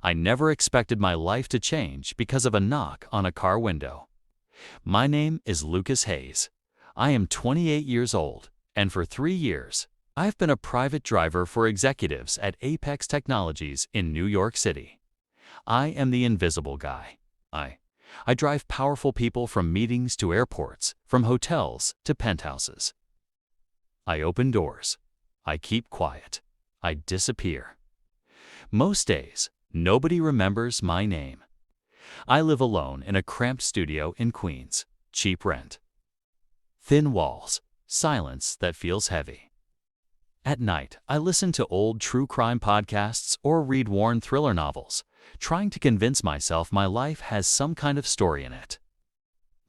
I never expected my life to change because of a knock on a car window. My name is Lucas Hayes. I am 28 years old, and for 3 years, I've been a private driver for executives at Apex Technologies in New York City. I am the invisible guy. I drive powerful people from meetings to airports, from hotels to penthouses. I open doors. I keep quiet. I disappear. Most days, nobody remembers my name. I live alone in a cramped studio in Queens, cheap rent. Thin walls, silence that feels heavy. At night, I listen to old true crime podcasts or read worn thriller novels, trying to convince myself my life has some kind of story in it.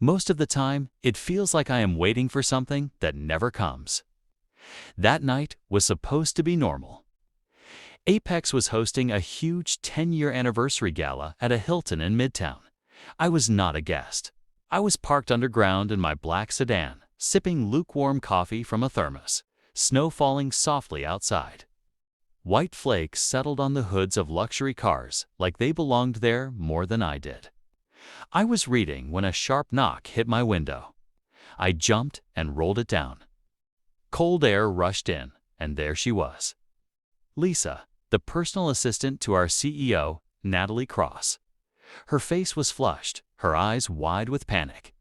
Most of the time, it feels like I am waiting for something that never comes. That night was supposed to be normal. Apex was hosting a huge 10-year anniversary gala at a Hilton in Midtown. I was not a guest. I was parked underground in my black sedan, sipping lukewarm coffee from a thermos, snow falling softly outside. White flakes settled on the hoods of luxury cars like they belonged there more than I did. I was reading when a sharp knock hit my window. I jumped and rolled it down. Cold air rushed in, and there she was. Lisa, the personal assistant to our CEO, Natalie Cross. Her face was flushed, her eyes wide with panic.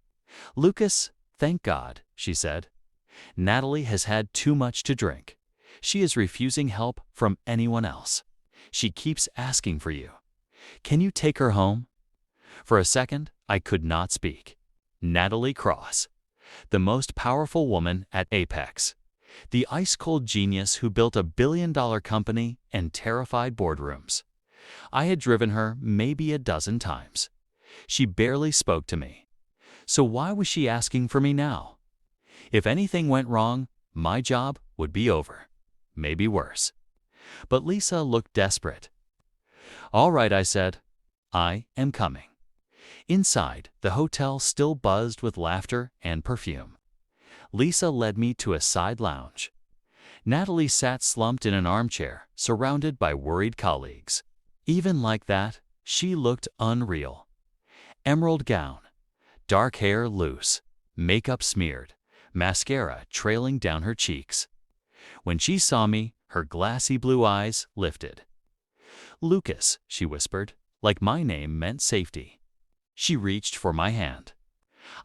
"Lucas, thank God," she said. "Natalie has had too much to drink. She is refusing help from anyone else. She keeps asking for you. Can you take her home?" For a second, I could not speak. Natalie Cross, the most powerful woman at Apex, the ice-cold genius who built a billion-dollar company and terrified boardrooms. I had driven her maybe a dozen times. She barely spoke to me. So why was she asking for me now? If anything went wrong, my job would be over. Maybe worse. But Lisa looked desperate. "All right," I said. "I am coming." Inside, the hotel still buzzed with laughter and perfume. Lisa led me to a side lounge. Natalie sat slumped in an armchair, surrounded by worried colleagues. Even like that, she looked unreal. Emerald gown, dark hair loose, makeup smeared, mascara trailing down her cheeks. When she saw me, her glassy blue eyes lifted. "Lucas," she whispered, like my name meant safety. She reached for my hand.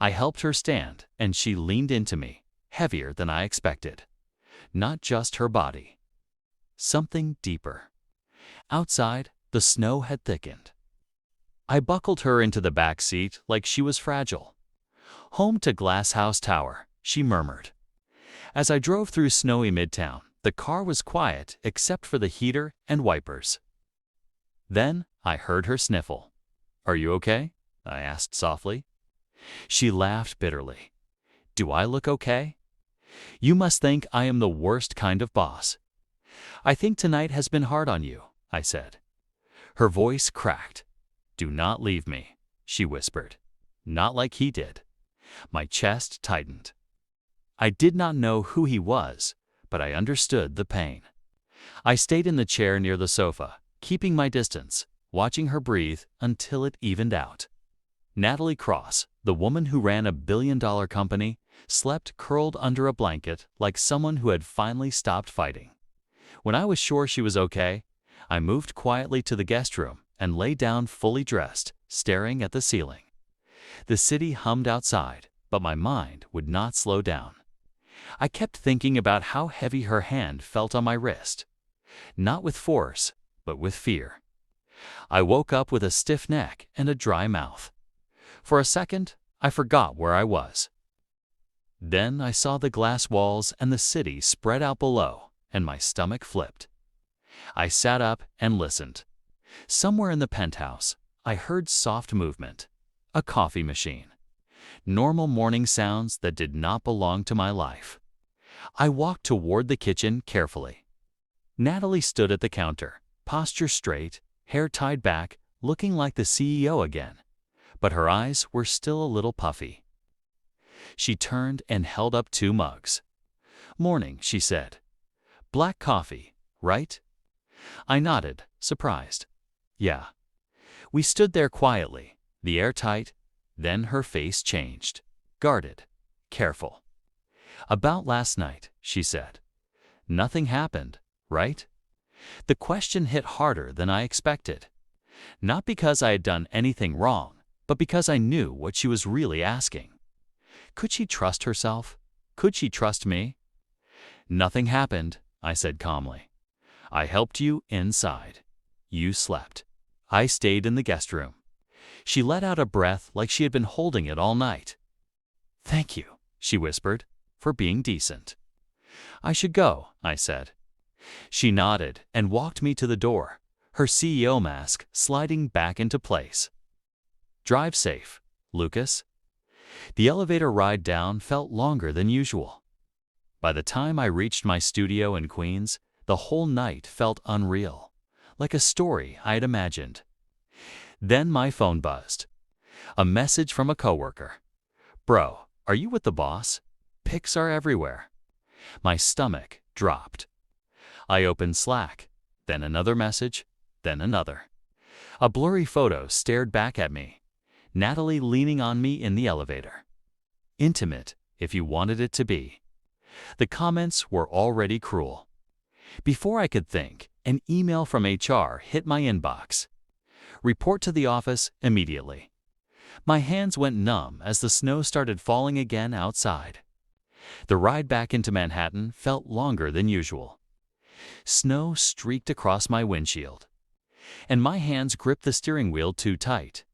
I helped her stand, and she leaned into me, heavier than I expected. Not just her body. Something deeper. Outside, the snow had thickened. I buckled her into the back seat like she was fragile. "Home to Glass House Tower," she murmured. As I drove through snowy Midtown, the car was quiet except for the heater and wipers. Then I heard her sniffle. "Are you okay?" I asked softly. She laughed bitterly. "Do I look okay? You must think I am the worst kind of boss." "I think tonight has been hard on you," I said. Her voice cracked. "Do not leave me," she whispered. "Not like he did." My chest tightened. I did not know who he was, but I understood the pain. I stayed in the chair near the sofa, keeping my distance, watching her breathe until it evened out. Natalie Cross, the woman who ran a billion-dollar company, slept curled under a blanket like someone who had finally stopped fighting. When I was sure she was okay, I moved quietly to the guest room and lay down fully dressed, staring at the ceiling. The city hummed outside, but my mind would not slow down. I kept thinking about how heavy her hand felt on my wrist. Not with force, but with fear. I woke up with a stiff neck and a dry mouth. For a second, I forgot where I was. Then I saw the glass walls and the city spread out below, and my stomach flipped. I sat up and listened. Somewhere in the penthouse, I heard soft movement. A coffee machine. Normal morning sounds that did not belong to my life. I walked toward the kitchen carefully. Natalie stood at the counter, posture straight, hair tied back, looking like the CEO again. But her eyes were still a little puffy. She turned and held up 2 mugs. "Morning," she said. "Black coffee, right?" I nodded, surprised. "Yeah, We stood there quietly, the air tight, then her face changed. Guarded, careful. "About last night," she said. "Nothing happened, right?" The question hit harder than I expected. Not because I had done anything wrong, but because I knew what she was really asking. Could she trust herself? Could she trust me? "Nothing happened," I said calmly. "I helped you inside. You slept. I stayed in the guest room." She let out a breath like she had been holding it all night. "Thank you," she whispered, "for being decent." "I should go," I said. She nodded and walked me to the door, her CEO mask sliding back into place. "Drive safe, Lucas." The elevator ride down felt longer than usual. By the time I reached my studio in Queens, the whole night felt unreal, like a story I had imagined. Then my phone buzzed. A message from a coworker. "Bro, are you with the boss? Pics are everywhere." My stomach dropped. I opened Slack, then another message, then another. A blurry photo stared back at me. Natalie leaning on me in the elevator. Intimate, if you wanted it to be. The comments were already cruel. Before I could think, an email from HR hit my inbox. "Report to the office immediately." My hands went numb as the snow started falling again outside. The ride back into Manhattan felt longer than usual. Snow streaked across my windshield, and my hands gripped the steering wheel too tight.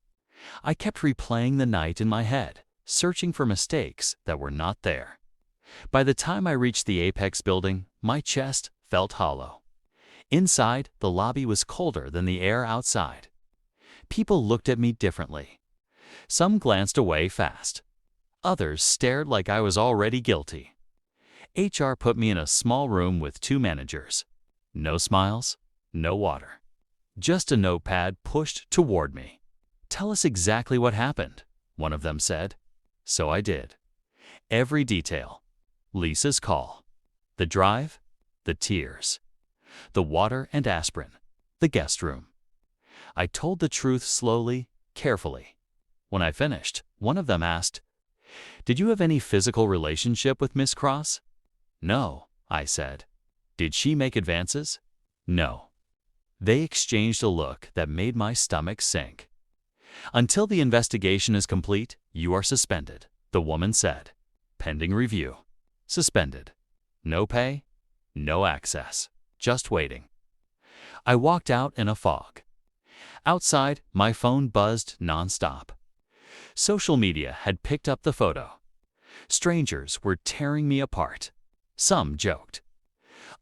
I kept replaying the night in my head, searching for mistakes that were not there. By the time I reached the Apex building, my chest felt hollow. Inside, the lobby was colder than the air outside. People looked at me differently. Some glanced away fast. Others stared like I was already guilty. HR put me in a small room with two managers. No smiles, no water. Just a notepad pushed toward me. "Tell us exactly what happened," one of them said. So I did. Every detail. Lisa's call. The drive. The tears. The water and aspirin. The guest room. I told the truth slowly, carefully. When I finished, one of them asked, "Did you have any physical relationship with Miss Cross?" "No," I said. "Did she make advances?" "No." They exchanged a look that made my stomach sink. "Until the investigation is complete, you are suspended," the woman said. "Pending review. Suspended. No pay, no access. Just waiting." I walked out in a fog. Outside, my phone buzzed nonstop. Social media had picked up the photo. Strangers were tearing me apart. Some joked.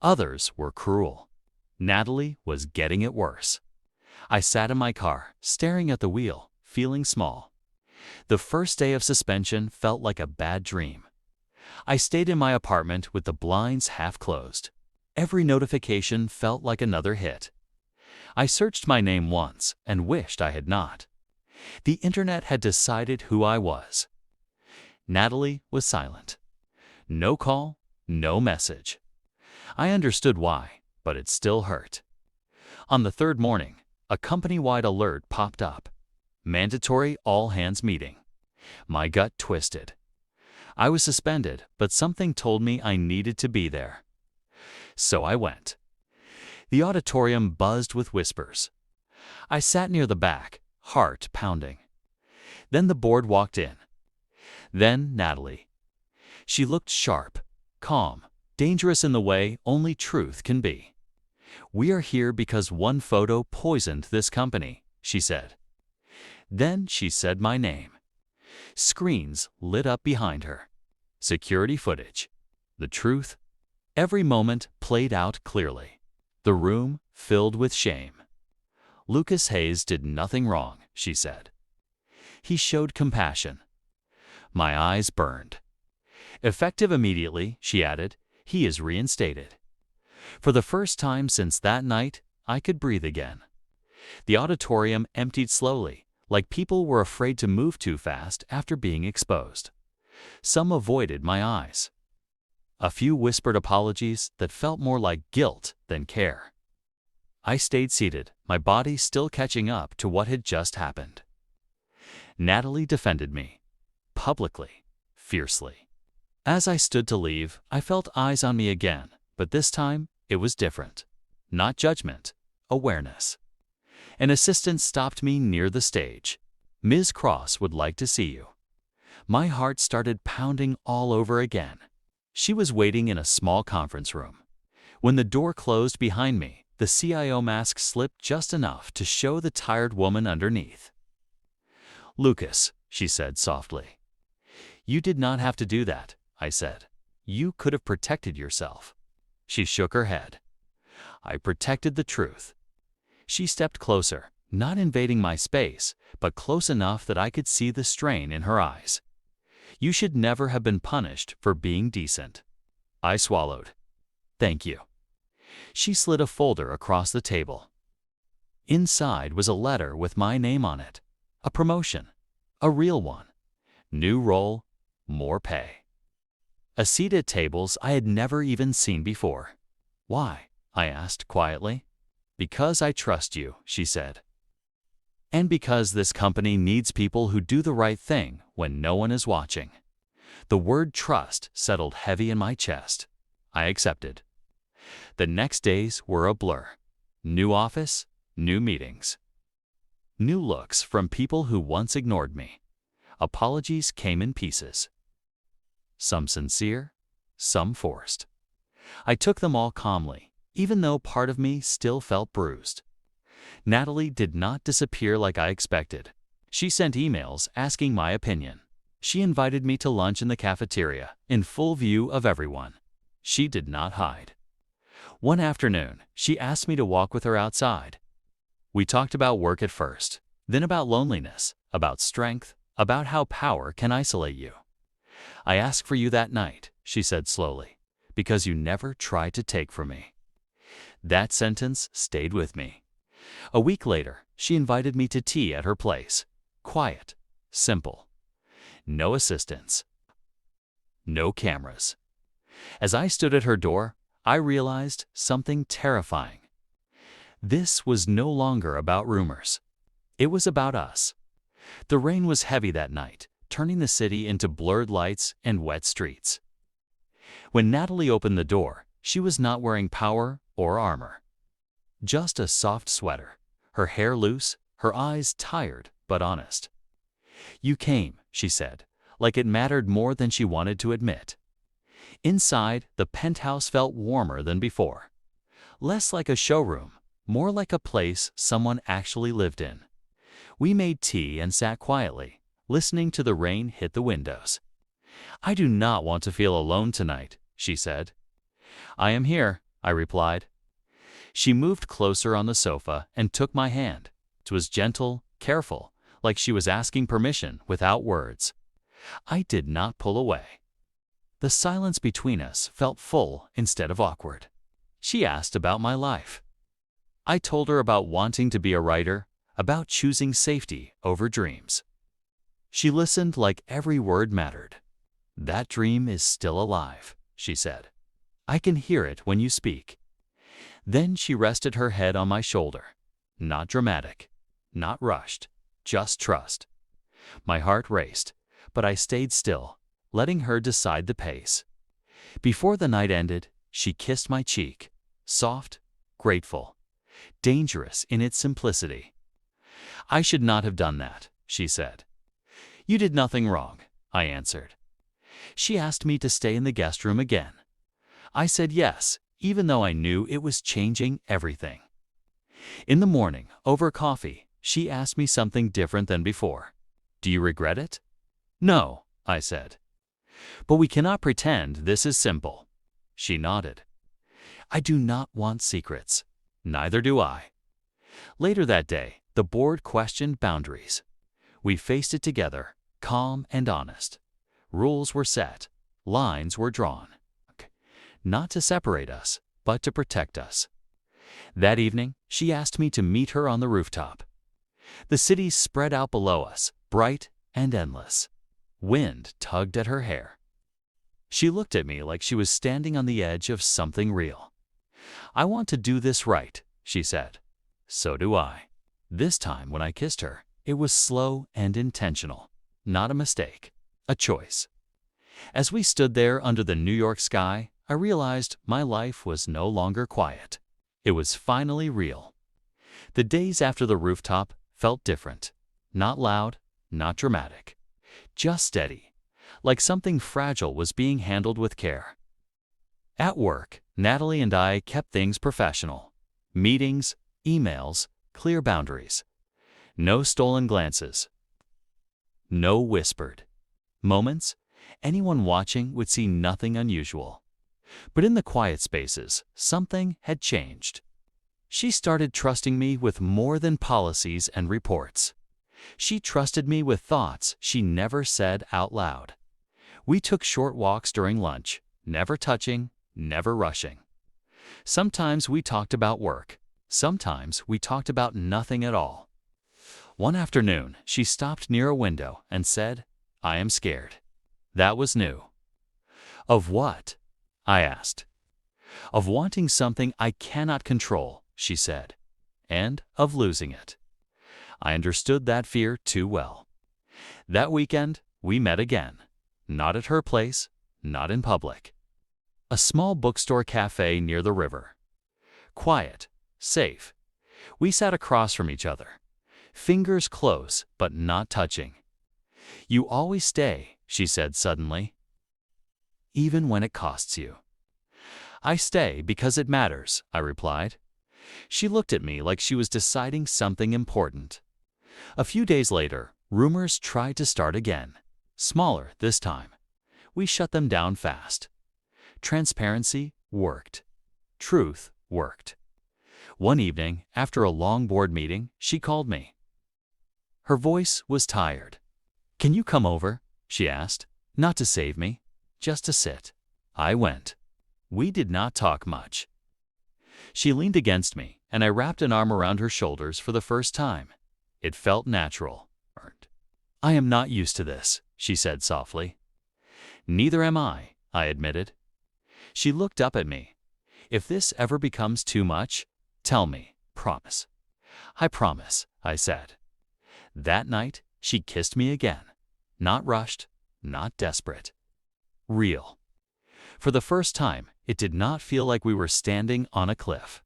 Others were cruel. Natalie was getting it worse. I sat in my car, staring at the wheel, feeling small. The first day of suspension felt like a bad dream. I stayed in my apartment with the blinds half closed. Every notification felt like another hit. I searched my name once and wished I had not. The internet had decided who I was. Natalie was silent. No call, no message. I understood why, but it still hurt. On the third morning, a company-wide alert popped up. Mandatory all-hands meeting. My gut twisted. I was suspended, but something told me I needed to be there. So I went. The auditorium buzzed with whispers. I sat near the back, heart pounding. Then the board walked in. Then Natalie. She looked sharp, calm, dangerous in the way only truth can be. "We are here because one photo poisoned this company," she said. Then she said my name. Screens lit up behind her. Security footage. The truth. Every moment played out clearly. The room filled with shame. "Lucas Hayes did nothing wrong," she said. "He showed compassion." My eyes burned. "Effective immediately," she added, "he is reinstated." For the first time since that night, I could breathe again. The auditorium emptied slowly, like people were afraid to move too fast after being exposed. Some avoided my eyes. A few whispered apologies that felt more like guilt than care. I stayed seated, my body still catching up to what had just happened. Natalie defended me. Publicly. Fiercely. As I stood to leave, I felt eyes on me again, but this time, it was different. Not judgment. Awareness. An assistant stopped me near the stage. "Ms. Cross would like to see you." My heart started pounding all over again. She was waiting in a small conference room. When the door closed behind me, the CIO mask slipped just enough to show the tired woman underneath. "Lucas," she said softly. "You did not have to do that," I said. "You could have protected yourself." She shook her head. "I protected the truth." She stepped closer, not invading my space, but close enough that I could see the strain in her eyes. "You should never have been punished for being decent." I swallowed. "Thank you." She slid a folder across the table. Inside was a letter with my name on it. A promotion. A real one. New role, more pay. A seat at tables I had never even seen before. "Why?" I asked quietly. "Because I trust you," she said. "And because this company needs people who do the right thing when no one is watching." The word trust settled heavy in my chest. I accepted. The next days were a blur. New office, new meetings. New looks from people who once ignored me. Apologies came in pieces. Some sincere, some forced. I took them all calmly, even though part of me still felt bruised. Natalie did not disappear like I expected. She sent emails asking my opinion. She invited me to lunch in the cafeteria, in full view of everyone. She did not hide. One afternoon, she asked me to walk with her outside. We talked about work at first, then about loneliness, about strength, about how power can isolate you. "I asked for you that night," she said slowly, "because you never tried to take from me." That sentence stayed with me. A week later, she invited me to tea at her place. Quiet, simple. No assistants. No cameras. As I stood at her door, I realized something terrifying. This was no longer about rumors. It was about us. The rain was heavy that night, turning the city into blurred lights and wet streets. When Natalie opened the door, she was not wearing power or armor. Just a soft sweater, her hair loose, her eyes tired but honest. "You came," she said, like it mattered more than she wanted to admit. Inside, the penthouse felt warmer than before. Less like a showroom, more like a place someone actually lived in. We made tea and sat quietly, listening to the rain hit the windows. "I do not want to feel alone tonight," she said. "I am here," I replied. She moved closer on the sofa and took my hand. It was gentle, careful, like she was asking permission without words. I did not pull away. The silence between us felt full instead of awkward. She asked about my life. I told her about wanting to be a writer, about choosing safety over dreams. She listened like every word mattered. "That dream is still alive," she said. "I can hear it when you speak." Then she rested her head on my shoulder. Not dramatic, not rushed, just trust. My heart raced, but I stayed still, letting her decide the pace. Before the night ended, she kissed my cheek, soft, grateful, dangerous in its simplicity. "I should not have done that," she said. "You did nothing wrong," I answered. She asked me to stay in the guest room again. I said yes, even though I knew it was changing everything. In the morning, over coffee, she asked me something different than before. "Do you regret it?" "No," I said. "But we cannot pretend this is simple." She nodded. "I do not want secrets." Neither do I. Later that day, the board questioned boundaries. We faced it together, calm and honest. Rules were set, lines were drawn. Not to separate us, but to protect us. That evening, she asked me to meet her on the rooftop. The city spread out below us, bright and endless. Wind tugged at her hair. She looked at me like she was standing on the edge of something real. "I want to do this right," she said. So do I. This time when I kissed her, it was slow and intentional. Not a mistake. A choice. As we stood there under the New York sky, I realized my life was no longer quiet. It was finally real. The days after the rooftop felt different. Not loud, not dramatic. Just steady, like something fragile was being handled with care. At work, Natalie and I kept things professional. Meetings, emails, clear boundaries. No stolen glances. No whispered moments. Anyone watching would see nothing unusual. But in the quiet spaces, something had changed. She started trusting me with more than policies and reports. She trusted me with thoughts she never said out loud. We took short walks during lunch, never touching, never rushing. Sometimes we talked about work. Sometimes we talked about nothing at all. One afternoon, she stopped near a window and said, "I am scared." That was new. Of what? I asked. Of wanting something I cannot control, she said, and of losing it. I understood that fear too well. That weekend, we met again. Not at her place, not in public. A small bookstore cafe near the river. Quiet, safe. We sat across from each other. Fingers close, but not touching. "You always stay," she said suddenly. "Even when it costs you." "I stay because it matters," I replied. She looked at me like she was deciding something important. A few days later, rumors tried to start again. Smaller this time. We shut them down fast. Transparency worked. Truth worked. One evening, after a long board meeting, she called me. Her voice was tired. "Can you come over?" she asked. Not to save me, just to sit. I went. We did not talk much. She leaned against me, and I wrapped an arm around her shoulders for the first time. It felt natural. "I am not used to this," she said softly. "Neither am I," I admitted. She looked up at me. "If this ever becomes too much, tell me. Promise." "I promise," I said. That night, she kissed me again. Not rushed, not desperate. Real. For the first time, it did not feel like we were standing on a cliff.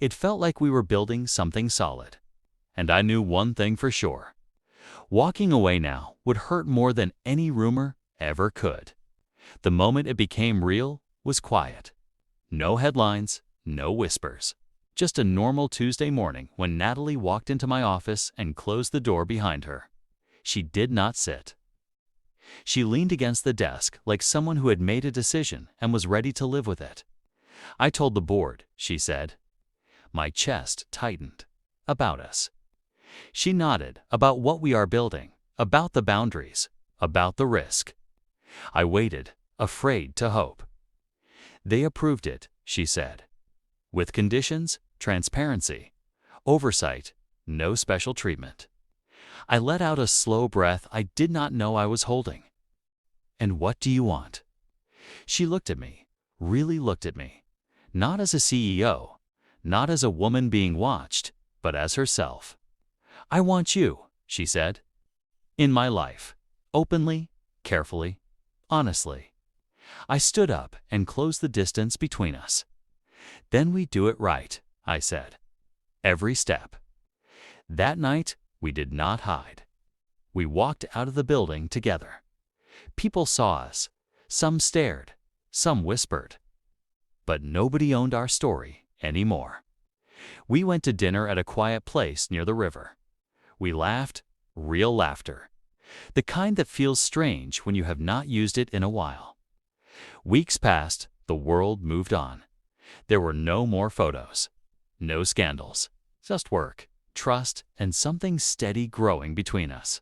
It felt like we were building something solid. And I knew one thing for sure. Walking away now would hurt more than any rumor ever could. The moment it became real was quiet. No headlines, no whispers. Just a normal Tuesday morning when Natalie walked into my office and closed the door behind her. She did not sit. She leaned against the desk like someone who had made a decision and was ready to live with it. "I told the board," she said. My chest tightened. "About us." She nodded. "About what we are building, about the boundaries, about the risk." I waited, afraid to hope. "They approved it," she said. "With conditions, transparency, oversight, no special treatment." I let out a slow breath I did not know I was holding. "And what do you want?" She looked at me, really looked at me. Not as a CEO, not as a woman being watched, but as herself. "I want you," she said. "In my life. Openly, carefully, honestly." I stood up and closed the distance between us. "Then we do it right," I said. "Every step." That night, we did not hide. We walked out of the building together. People saw us. Some stared, some whispered. But nobody owned our story anymore. We went to dinner at a quiet place near the river. We laughed, real laughter. The kind that feels strange when you have not used it in a while. Weeks passed, the world moved on. There were no more photos, no scandals, just work, trust, and something steady growing between us.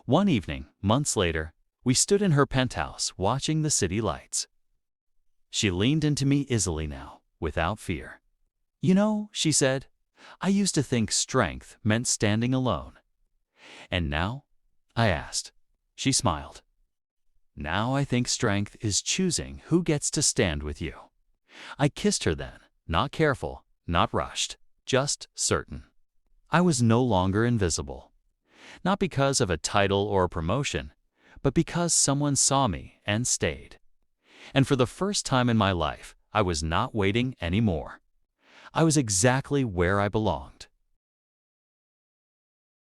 One evening, months later, we stood in her penthouse watching the city lights. She leaned into me easily now, without fear. "You know," she said, "I used to think strength meant standing alone." "And now?" I asked. She smiled. "Now I think strength is choosing who gets to stand with you." I kissed her then, not careful, not rushed. just certain. I was no longer invisible. Not because of a title or a promotion, but because someone saw me and stayed. And for the first time in my life, I was not waiting anymore. I was exactly where I belonged.